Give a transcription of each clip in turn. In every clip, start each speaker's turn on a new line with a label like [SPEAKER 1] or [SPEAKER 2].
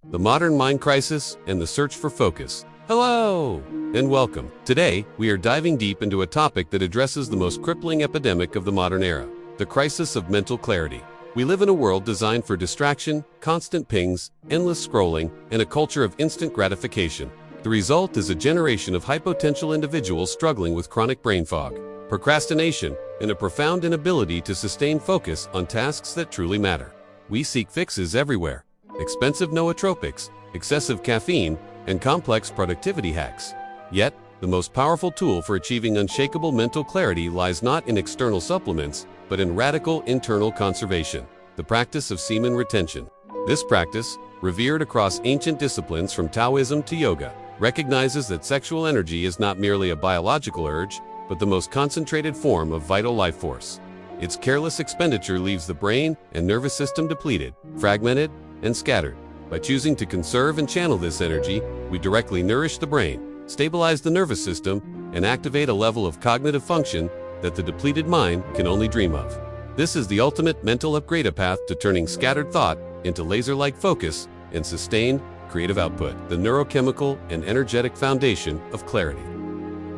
[SPEAKER 1] the modern mind crisis, and the search for focus. Hello, and welcome. Today, we are diving deep into a topic that addresses the most crippling epidemic of the modern era, the crisis of mental clarity. We live in a world designed for distraction, constant pings, endless scrolling, and a culture of instant gratification. The result is a generation of high-potential individuals struggling with chronic brain fog, procrastination, and a profound inability to sustain focus on tasks that truly matter. We seek fixes everywhere: expensive nootropics, excessive caffeine, and complex productivity hacks. Yet, the most powerful tool for achieving unshakable mental clarity lies not in external supplements, but in radical internal conservation, the practice of semen retention. This practice, revered across ancient disciplines from Taoism to yoga, recognizes that sexual energy is not merely a biological urge, but the most concentrated form of vital life force. Its careless expenditure leaves the brain and nervous system depleted, fragmented, and scattered. By choosing to conserve and channel this energy, we directly nourish the brain, stabilize the nervous system, and activate a level of cognitive function that the depleted mind can only dream of. This is the ultimate mental upgrade path to turning scattered thought into laser-like focus and sustained creative output, the neurochemical and energetic foundation of clarity.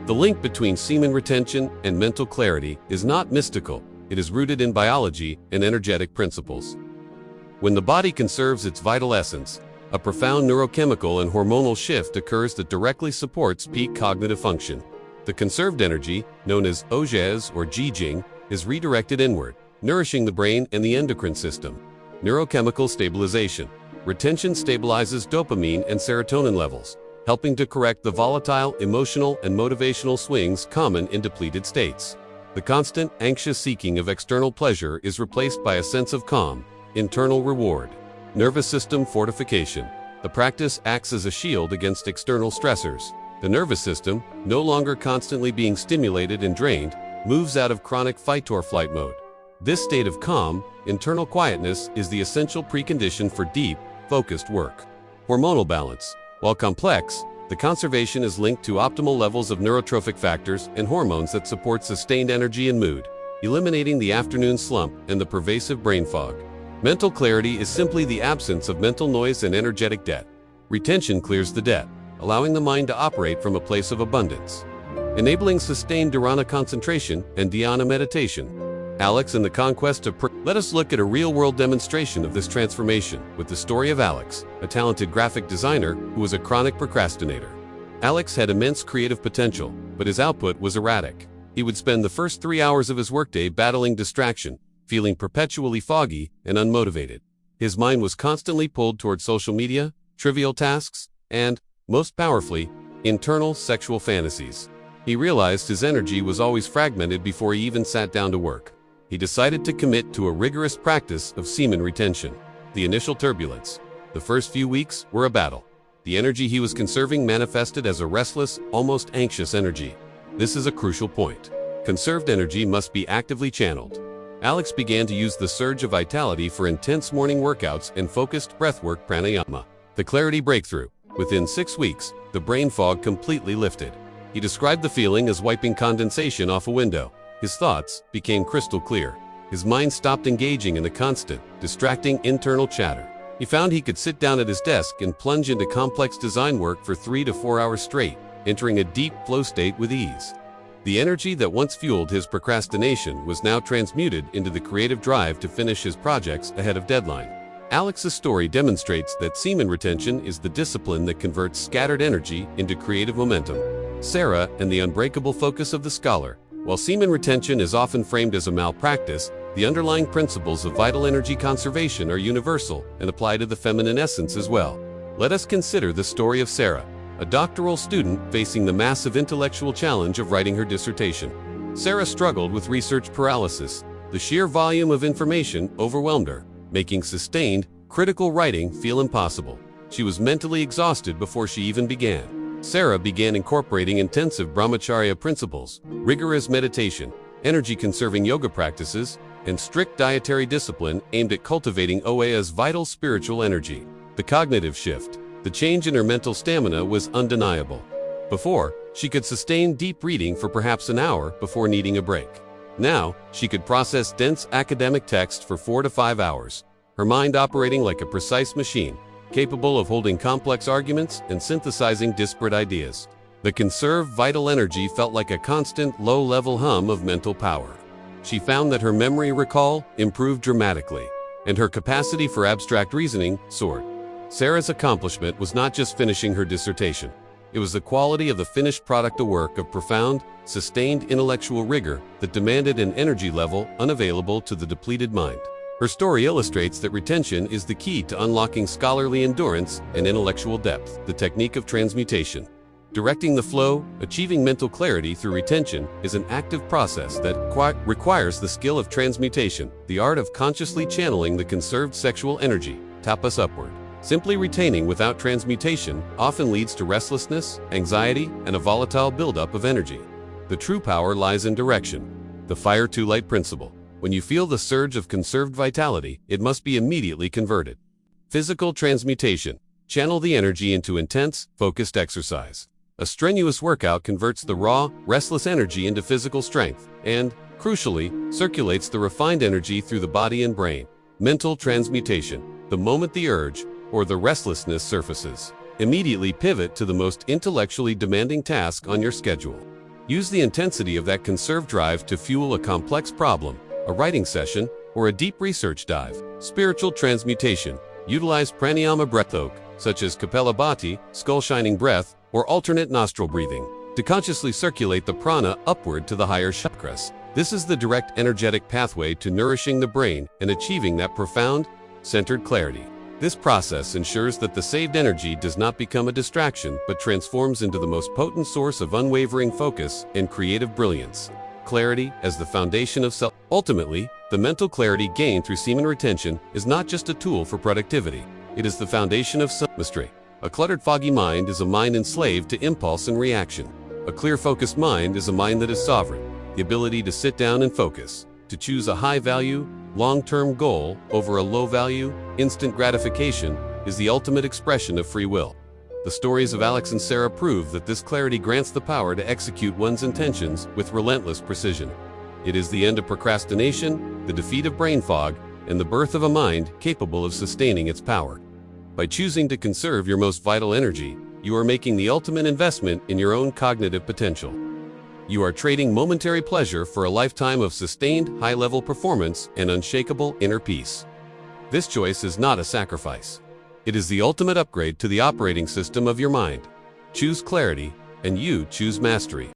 [SPEAKER 1] The link between semen retention and mental clarity is not mystical. It is rooted in biology and energetic principles. When the body conserves its vital essence, a profound neurochemical and hormonal shift occurs that directly supports peak cognitive function. The conserved energy, known as OJES or Jijing, is redirected inward, nourishing the brain and the endocrine system. Neurochemical stabilization. Retention stabilizes dopamine and serotonin levels, helping to correct the volatile, emotional, and motivational swings common in depleted states. The constant, anxious seeking of external pleasure is replaced by a sense of calm, internal reward. Nervous system fortification. The practice acts as a shield against external stressors. The nervous system, no longer constantly being stimulated and drained, moves out of chronic fight-or-flight mode. This state of calm, internal quietness is the essential precondition for deep, focused work. Hormonal balance. While complex, the conservation is linked to optimal levels of neurotrophic factors and hormones that support sustained energy and mood, eliminating the afternoon slump and the pervasive brain fog. Mental clarity is simply the absence of mental noise and energetic debt. Retention clears the debt, allowing the mind to operate from a place of abundance, enabling sustained dharana concentration and dhyana meditation. Alex and the Conquest of Let us look at a real-world demonstration of this transformation with the story of Alex, a talented graphic designer who was a chronic procrastinator. Alex had immense creative potential, but his output was erratic. He would spend the first 3 hours of his workday battling distraction, feeling perpetually foggy and unmotivated. His mind was constantly pulled toward social media, trivial tasks, and, most powerfully, internal sexual fantasies. He realized his energy was always fragmented before he even sat down to work. He decided to commit to a rigorous practice of semen retention. The initial turbulence. The first few weeks were a battle. The energy he was conserving manifested as a restless, almost anxious energy. This is a crucial point. Conserved energy must be actively channeled. Alex began to use the surge of vitality for intense morning workouts and focused breathwork pranayama. The clarity breakthrough. Within 6 weeks, the brain fog completely lifted. He described the feeling as wiping condensation off a window. His thoughts became crystal clear. His mind stopped engaging in the constant, distracting internal chatter. He found he could sit down at his desk and plunge into complex design work for 3 to 4 hours straight, entering a deep flow state with ease. The energy that once fueled his procrastination was now transmuted into the creative drive to finish his projects ahead of deadline. Alex's story demonstrates that semen retention is the discipline that converts scattered energy into creative momentum. Sarah and the unbreakable focus of the scholar. While semen retention is often framed as a malpractice, the underlying principles of vital energy conservation are universal and apply to the feminine essence as well. Let us consider the story of Sarah, a doctoral student facing the massive intellectual challenge of writing her dissertation. Sarah struggled with research paralysis. The sheer volume of information overwhelmed her, making sustained, critical writing feel impossible. She was mentally exhausted before she even began. Sarah began incorporating intensive brahmacharya principles, rigorous meditation, energy-conserving yoga practices, and strict dietary discipline aimed at cultivating OA's vital spiritual energy. The cognitive shift. The change in her mental stamina was undeniable. Before, she could sustain deep reading for perhaps an hour before needing a break. Now, she could process dense academic text for 4 to 5 hours, her mind operating like a precise machine. capable of holding complex arguments and synthesizing disparate ideas. The conserved vital energy felt like a constant, low-level hum of mental power. She found that her memory recall improved dramatically, and her capacity for abstract reasoning soared. Sarah's accomplishment was not just finishing her dissertation. It was the quality of the finished product, a work of profound, sustained intellectual rigor that demanded an energy level unavailable to the depleted mind. Her story illustrates that retention is the key to unlocking scholarly endurance and intellectual depth. The technique of transmutation. Directing the flow, achieving mental clarity through retention, is an active process that requires the skill of transmutation, the art of consciously channeling the conserved sexual energy, tapas upward. Simply retaining without transmutation often leads to restlessness, anxiety, and a volatile buildup of energy. The true power lies in direction. The fire-to-light principle. When you feel the surge of conserved vitality, it must be immediately converted. Physical transmutation. Channel the energy into intense, focused exercise. A strenuous workout converts the raw, restless energy into physical strength and, crucially, circulates the refined energy through the body and brain. Mental transmutation. The moment the urge, or the restlessness surfaces, immediately pivot to the most intellectually demanding task on your schedule. Use the intensity of that conserved drive to fuel a complex problem, a writing session, or a deep research dive. Spiritual transmutation. Utilize pranayama breathwork, such as Kapalabhati, skull-shining breath, or alternate nostril breathing, to consciously circulate the prana upward to the higher chakras. This is the direct energetic pathway to nourishing the brain and achieving that profound, centered clarity. This process ensures that the saved energy does not become a distraction but transforms into the most potent source of unwavering focus and creative brilliance. Clarity as the foundation of self. Ultimately, the mental clarity gained through semen retention is not just a tool for productivity. It is the foundation of self-mastery. A cluttered, foggy mind is a mind enslaved to impulse and reaction. A clear, focused mind is a mind that is sovereign. The ability to sit down and focus, to choose a high-value, long-term goal over a low-value, instant gratification, is the ultimate expression of free will. The stories of Alex and Sarah prove that this clarity grants the power to execute one's intentions with relentless precision. It is the end of procrastination, the defeat of brain fog, and the birth of a mind capable of sustaining its power. By choosing to conserve your most vital energy, you are making the ultimate investment in your own cognitive potential. You are trading momentary pleasure for a lifetime of sustained, high-level performance and unshakable inner peace. This choice is not a sacrifice. It is the ultimate upgrade to the operating system of your mind. Choose clarity, and you choose mastery.